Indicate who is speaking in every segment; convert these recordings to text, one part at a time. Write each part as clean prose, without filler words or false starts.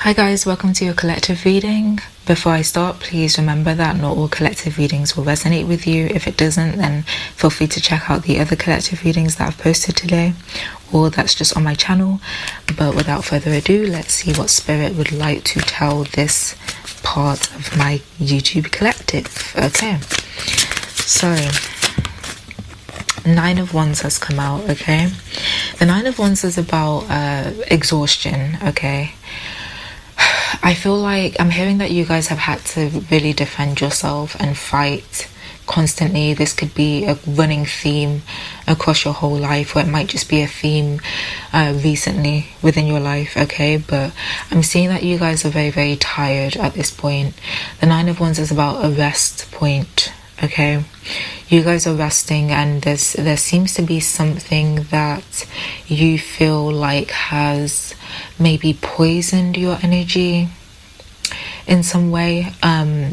Speaker 1: Hi guys, welcome to your collective reading. Before I start, please remember that not all collective readings will resonate with you. If it doesn't, then feel free to check out the other collective readings that I've posted today, or that's just on my channel. But without further ado, let's see what Spirit would like to tell this part of my YouTube collective. Okay, so Nine of Wands has come out, okay? The Nine of Wands is about exhaustion, okay? I feel like I'm hearing that you guys have had to really defend yourself and fight constantly. This could be a running theme across your whole life, or it might just be a theme recently within your life, okay? But I'm seeing that you guys are very, very tired at this point. The Nine of Wands is about a rest point, okay? You guys are resting, and there seems to be something that you feel like has maybe poisoned your energy in some way.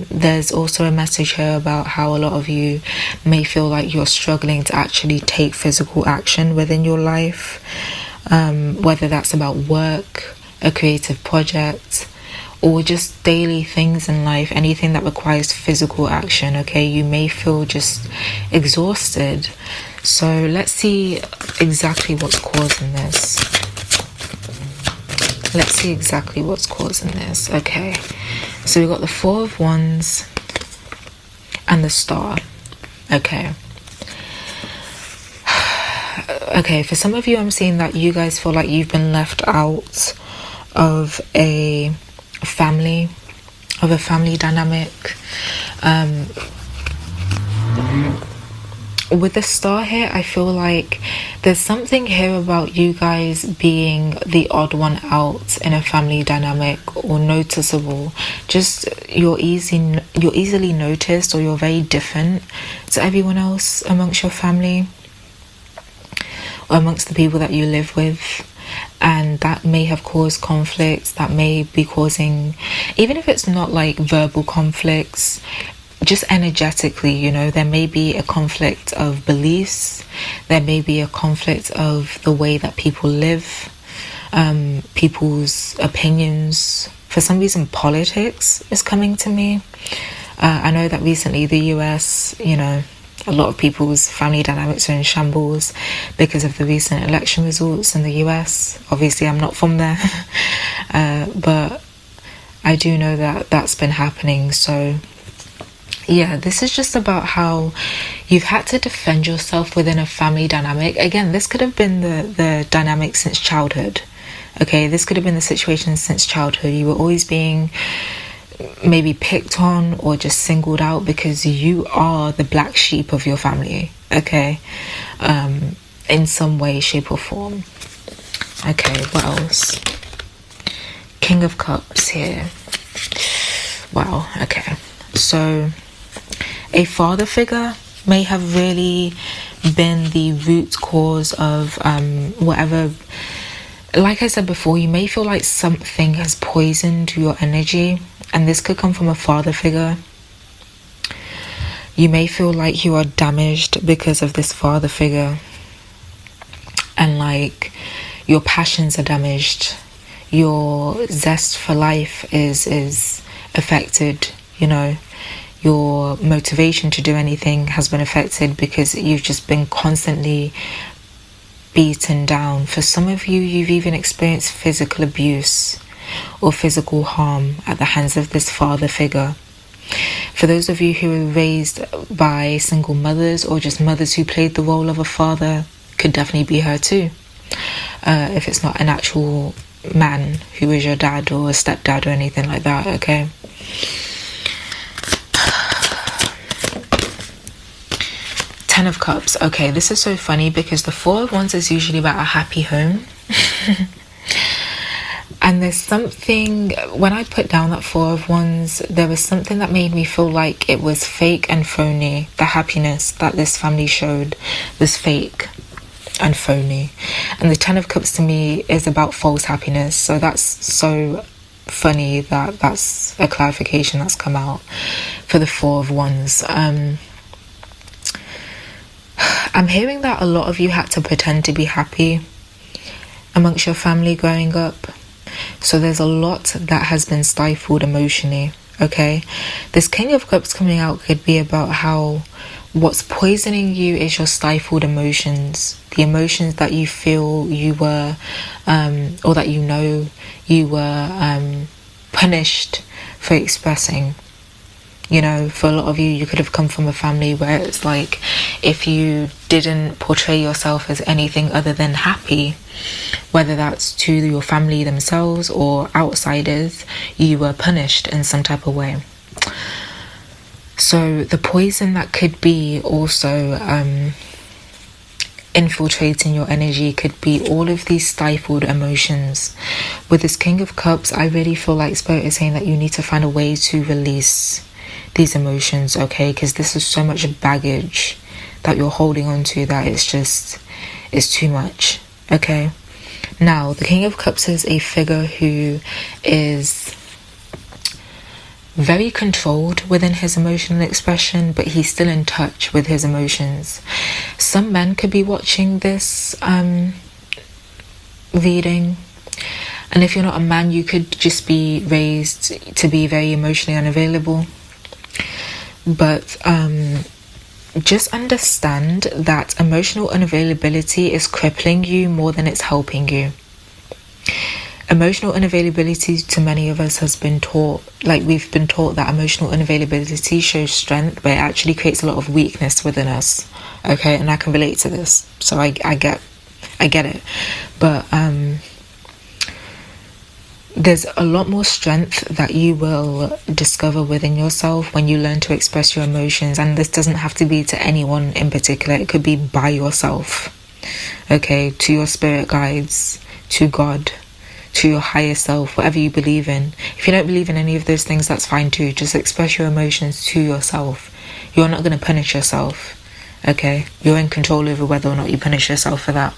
Speaker 1: There's also a message here about how a lot of you may feel like you're struggling to actually take physical action within your life, whether that's about work, a creative project, or just daily things in life, anything that requires physical action, okay? You may feel just exhausted. So let's see exactly what's causing this. Let's see exactly what's causing this. Okay, so we've got the Four of Wands and the Star. Okay. Okay, for some of you, I'm seeing that you guys feel like you've been left out of a family dynamic. With the Star here, I feel like there's something here about you guys being the odd one out in a family dynamic, or noticeable. Just you're easily noticed, or you're very different to everyone else amongst your family or amongst the people that you live with. And that may have caused conflicts, that may be causing, even if it's not like verbal conflicts, just energetically, you know, there may be a conflict of beliefs, there may be a conflict of the way that people live, people's opinions. For some reason, politics is coming to me. I know that recently the US, you know, a lot of people's family dynamics are in shambles because of the recent election results in the US. Obviously, I'm not from there, but I do know that that's been happening. So yeah, this is just about how you've had to defend yourself within a family dynamic. Again, this could have been the dynamic since childhood. Okay, this could have been the situation since childhood. You were always being maybe picked on or just singled out because you are the black sheep of your family. Okay, in some way, shape or form. Okay, what else? King of Cups here. Wow, okay. So a father figure may have really been the root cause of whatever. Like I said before, you may feel like something has poisoned your energy, and this could come from a father figure. You may feel like you are damaged because of this father figure, and like your passions are damaged, your zest for life is affected, you know. Your motivation to do anything has been affected because you've just been constantly beaten down. For some of you, you've even experienced physical abuse or physical harm at the hands of this father figure. For those of you who were raised by single mothers, or just mothers who played the role of a father, could definitely be her too. If it's not an actual man who is your dad or a stepdad or anything like that, okay? Ten of Cups. Okay, this is so funny because the Four of Wands is usually about a happy home. And there's something, when I put down that Four of Wands, there was something that made me feel like it was fake and phony. The happiness that this family showed was fake and phony. And the Ten of Cups to me is about false happiness. So that's so funny that that's a clarification that's come out for the Four of Wands. I'm hearing that a lot of you had to pretend to be happy amongst your family growing up. So there's a lot that has been stifled emotionally, okay? This King of Cups coming out could be about how what's poisoning you is your stifled emotions, the emotions that you feel you were, or that you know you were punished for expressing. You know, for a lot of you, you could have come from a family where it's like, if you didn't portray yourself as anything other than happy, whether that's to your family themselves or outsiders, you were punished in some type of way. So the poison that could be also infiltrating your energy could be all of these stifled emotions. With this King of Cups, I really feel like Spirit is saying that you need to find a way to release these emotions, okay? Because this is so much baggage that you're holding on to that it's too much, okay? Now, the King of Cups is a figure who is very controlled within his emotional expression, but he's still in touch with his emotions. Some men could be watching this reading, and if you're not a man, you could just be raised to be very emotionally unavailable. But just understand that emotional unavailability is crippling you more than it's helping you. Emotional unavailability to many of us has been taught, like we've been taught that emotional unavailability shows strength, but it actually creates a lot of weakness within us. Okay, and I can relate to this, so I get it. But there's a lot more strength that you will discover within yourself when you learn to express your emotions, and this doesn't have to be to anyone in particular. It could be by yourself, okay, to your spirit guides, to God, to your higher self, whatever you believe in. If you don't believe in any of those things, that's fine too. Just express your emotions to yourself. You're not going to punish yourself, okay? You're in control over whether or not you punish yourself for that,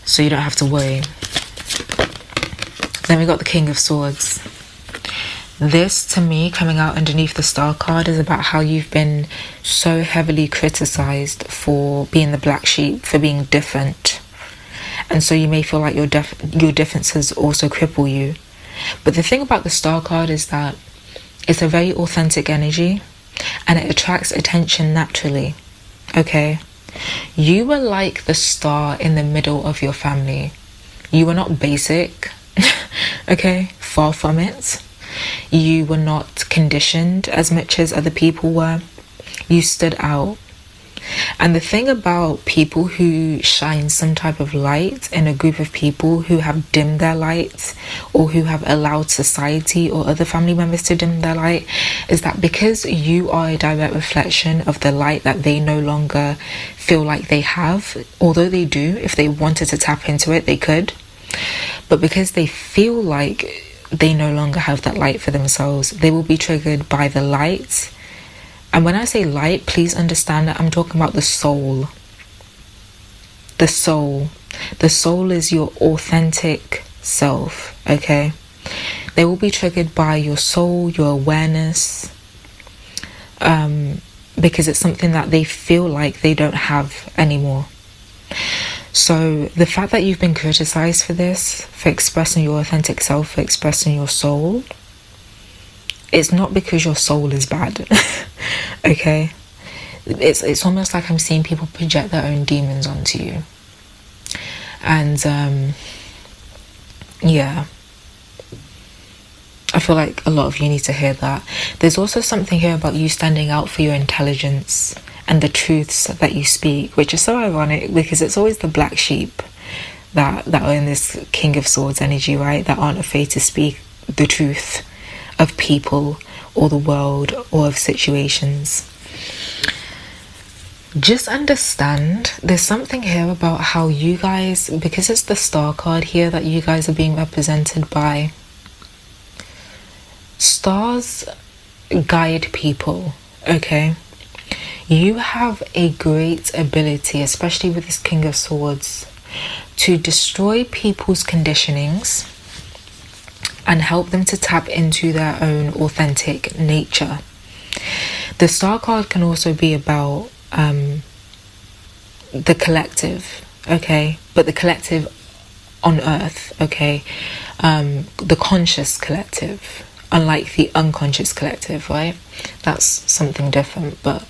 Speaker 1: so you don't have to worry. Then we got the King of Swords. This, to me, coming out underneath the Star card, is about how you've been so heavily criticized for being the black sheep, for being different. And so you may feel like your differences also cripple you. But the thing about the Star card is that it's a very authentic energy, and it attracts attention naturally, okay? You were like the star in the middle of your family. You were not basic, okay? Far from it. You were not conditioned as much as other people were. You stood out. And the thing about people who shine some type of light in a group of people who have dimmed their light, or who have allowed society or other family members to dim their light, is that because you are a direct reflection of the light that they no longer feel like they have, although they do, if they wanted to tap into it, they could. But because they feel like they no longer have that light for themselves, they will be triggered by the light. And when I say light, please understand that I'm talking about the soul. The soul. The soul is your authentic self, okay? They will be triggered by your soul, your awareness, because it's something that they feel like they don't have anymore. So the fact that you've been criticized for this, for expressing your authentic self, for expressing your soul, it's not because your soul is bad, okay? It's almost like I'm seeing people project their own demons onto you. And yeah, I feel like a lot of you need to hear that. There's also something here about you standing out for your intelligence and the truths that you speak, which is so ironic because it's always the black sheep that are in this King of Swords energy, right? That aren't afraid to speak the truth of people or the world or of situations. Just understand there's something here about how you guys, because it's the Star card here that you guys are being represented by, stars guide people, okay? You have a great ability, especially with this King of Swords, to destroy people's conditionings and help them to tap into their own authentic nature. The Star card can also be about the collective, okay? But the collective on earth, okay? The conscious collective, unlike the unconscious collective, right? That's something different, but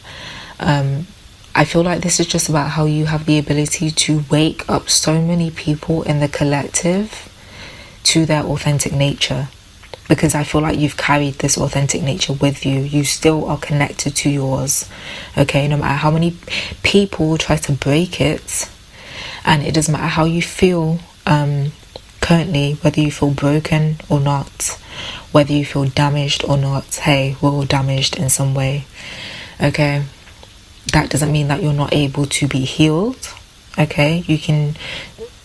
Speaker 1: I feel like this is just about how you have the ability to wake up so many people in the collective to their authentic nature, because I feel like you've carried this authentic nature with you. You still are connected to yours, okay? No matter how many people try to break it, and it doesn't matter how you feel currently, whether you feel broken or not, whether you feel damaged or not. Hey, we're all damaged in some way, okay? That doesn't mean that you're not able to be healed, okay? You can,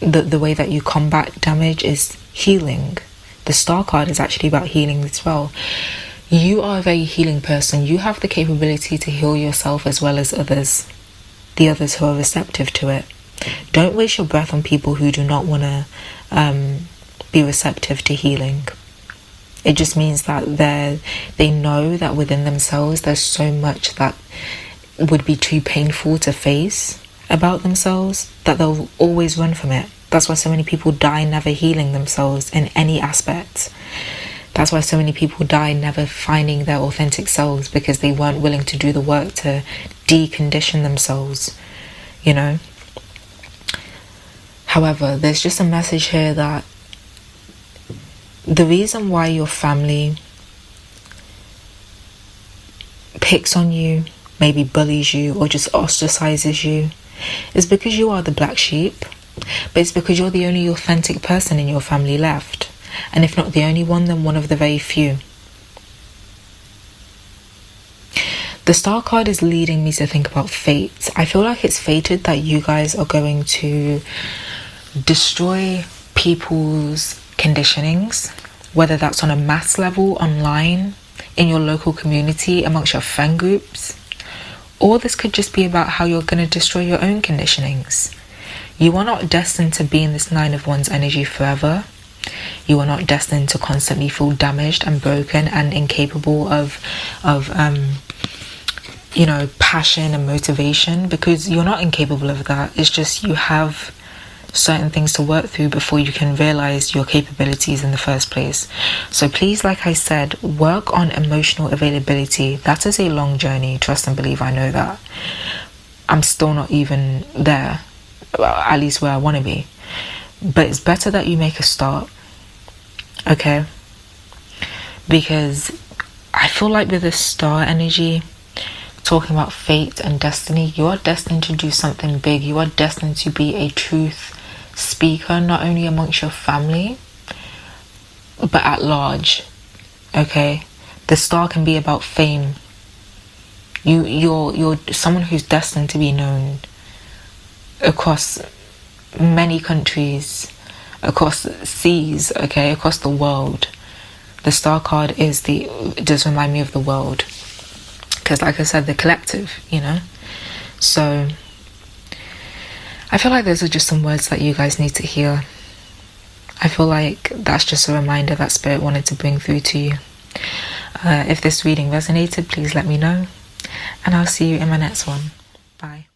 Speaker 1: the way that you combat damage is healing. The Star card is actually about healing as well. You are a very healing person. You have the capability to heal yourself as well as others, the others who are receptive to it. Don't waste your breath on people who do not want to be receptive to healing. It just means that they know that within themselves there's so much that would be too painful to face about themselves that they'll always run from it. That's why so many people die never healing themselves in any aspect. That's why so many people die never finding their authentic selves, because they weren't willing to do the work to decondition themselves, you know. However, there's just a message here that the reason why your family picks on you, maybe bullies you, or just ostracizes you, is because you are the black sheep. But it's because you're the only authentic person in your family left. And if not the only one, then one of the very few. The Star card is leading me to think about fate. I feel like it's fated that you guys are going to destroy people's conditionings, whether that's on a mass level, online, in your local community, amongst your friend groups. Or this could just be about how you're going to destroy your own conditionings. You are not destined to be in this Nine of Wands energy forever. You are not destined to constantly feel damaged and broken and incapable of you know, passion and motivation, because you're not incapable of that. It's just you have certain things to work through before you can realize your capabilities in the first place. So please, like I said, work on emotional availability. That is a long journey. Trust and believe, I know that. I'm still not even there, at least where I want to be. But it's better that you make a start, okay? Because I feel like with this Star energy, talking about fate and destiny, you are destined to do something big. You are destined to be a truth speaker, not only amongst your family, but at large, okay? The Star can be about fame. You're someone who's destined to be known across many countries, across seas, okay, across the world. The Star card does remind me of the world, because like I said, the collective, you know. So I feel like those are just some words that you guys need to hear. I feel like that's just a reminder that Spirit wanted to bring through to you. If this reading resonated, please let me know, and I'll see you in my next one. Bye.